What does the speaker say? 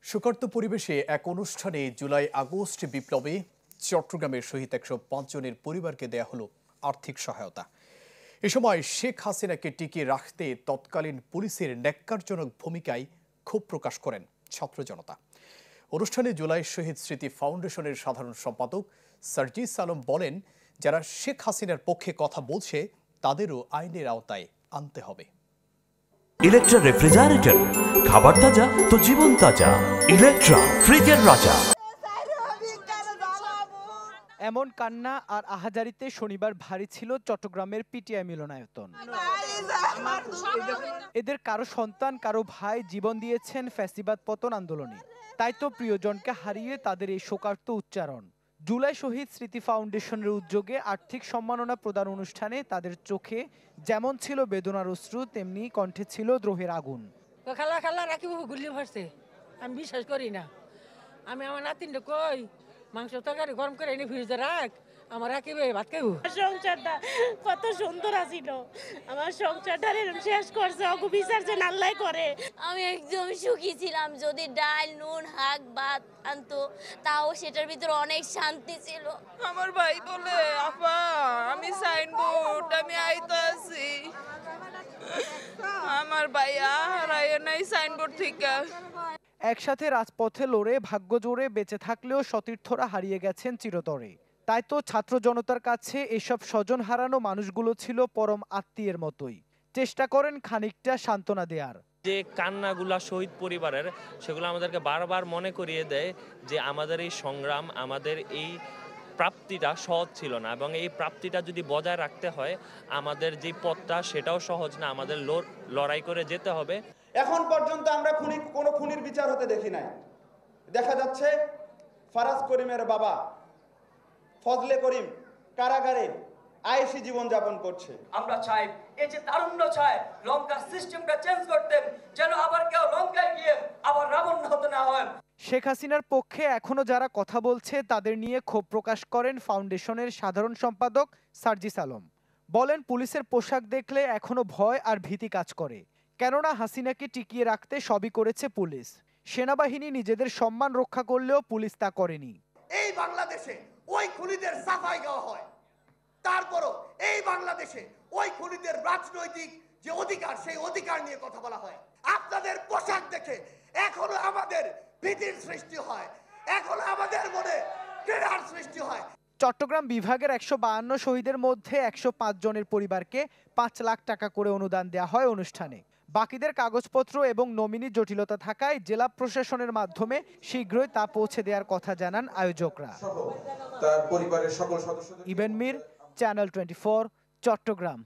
শোকার্ত পরিবেশে এক অনুষ্ঠানে জুলাই আগস্ট বিপ্লবে চট্টগ্রামের শহীদ ১০৫ জনের পরিবারকে দেয়া হলো আর্থিক সহায়তা। এ সময় শেখ হাসিনাকে টিকিয়ে রাখতে তৎকালীন পুলিশের ন্যাক্কারজনক ভূমিকায় ক্ষোভ প্রকাশ করেন ছাত্র জনতা। অনুষ্ঠানে জুলাই শহীদ স্মৃতি ফাউন্ডেশনের সাধারণ সম্পাদক সার্জিস আলম বলেন, যারা শেখ হাসিনার পক্ষে কথা বলছে তাদেরও আইনের আওতায় আনতে হবে। ইলেকট্রা রেফ্রিজারেটর, খাবার তাজা তো জীবন তাজা। ইলেকট্রা, ফ্রিজের রাজা। এমন কান্না আর আহাজারিতে শনিবার ভারী ছিল চট্টগ্রামের পিটিআই মিলনায়তন। এদের কারো সন্তান, কারো ভাই জীবন দিয়েছেন ফ্যাসিবাদ পতন আন্দোলনে। তাই তো প্রিয়জনকে হারিয়ে তাদের এই শোকার্ত উচ্চারণ। জুলাই শহীদ স্মৃতি ফাউন্ডেশনের উদ্যোগে আর্থিক সম্মাননা প্রদান অনুষ্ঠানে তাদের চোখে যেমন ছিল বেদনার অশ্রু, তেমনি কণ্ঠে ছিল দ্রোহের আগুন। খালা খালা রাখি গুলি ভরছে, আমি বিশ্বাস করি না। আমি আমার নাতিনটা কই মাংস তরকারি গরম করে এনে ফ্রিজে রাখ, আমার রাখিবে ভাত খাইব। সংসারটা কত সুন্দর আছিল, আমার সংসারটা শেষ করছে, অগু বিচার যে আল্লাহ করে। আমি একদম সুখী ছিলাম, যদি ডাল নুন শাক ভাত আনতো তাও সেটার ভিতরে অনেক শান্তি ছিল। আমার ভাই বলে, আপা আমি সাইনবোর্ড আমি আইতো আছি, আমার ভাই হারায় নাই সাইনবোর্ড থেকে। একসাথে রাজপথে লড়ে ভাগ্য জোরে বেঁচে থাকলেও সতীর্থরা হারিয়ে গেছেন চিরতরে। তাই তো ছাত্র জনতার কাছে এসব স্বজন হারানো মানুষগুলো ছিল পরম আত্মীয়ের মতোই। চেষ্টা করেন খানিকটা সান্ত্বনা দেয়ার। যে কান্নাগুলা শহীদ পরিবারের, সেগুলো আমাদেরকে বারবার মনে করিয়ে দেয় যে আমাদের এই সংগ্রাম, আমাদের এই প্রাপ্তিটা সহজ ছিল না, এবং এই প্রাপ্তিটা যদি বজায় রাখতে হয় আমাদের যে পথটা সেটাও সহজ না, আমাদের লড়াই করে যেতে হবে। এখন পর্যন্ত আমরা কোনো খুনির বিচার হতে দেখি নাই। দেখা যাচ্ছে ফারাজ করিমের বাবা ফজলে করিম কারাগারে আয়েশি জীবন যাপন করছে। আমরা চাই এই যে তারুণ্য চায় লঙ্কার সিস্টেমটা চেঞ্জ করতেন, যেন আবার কেউ লঙ্কায় গিয়ে আবার রাবণ হতে না হয়। শেখ হাসিনার পক্ষে এখনো যারা কথা বলছে তাদের নিয়ে ক্ষোভ প্রকাশ করেন ফাউন্ডেশনের সাধারণ সম্পাদক সার্জিস আলম। বলেন, পুলিশের পোশাক দেখলে এখনো ভয় আর ভীতি কাজ করে, কেননা হাসিনাকে টিকিয়ে রাখতে সবই করেছে পুলিশ। সেনাবাহিনী নিজেদের সম্মান রক্ষা করলেও পুলিশ তা করেনি। এই বাংলাদেশে ওই খুনিদের সাফাই গাওয়া হয়, তারপরও এই বাংলাদেশে ওই খুনিদের রাজনৈতিক যে অধিকার, সেই অধিকার নিয়ে কথা বলা হয়। আপনাদের পোশাক দেখে এখনো আমাদের ভীতির সৃষ্টি হয়, এখনো আমাদের মনে ঘৃণার সৃষ্টি হয়। চট্টগ্রাম বিভাগের ১৫২ শহীদের মধ্যে ১০৫ জনের পরিবারকে ৫ লাখ টাকা করে অনুদান দেওয়া হয় অনুষ্ঠানে। বাকিদের কাগজপত্র এবং নমিনি জটিলতা থাকায় জেলা প্রশাসনের মাধ্যমে শীঘ্রই তা পৌঁছে দেওয়ার কথা জানান আয়োজকরা। তার পরিবারের সকল সদস্যদের। ইবেন মির, চ্যানেল 24, চট্টগ্রাম।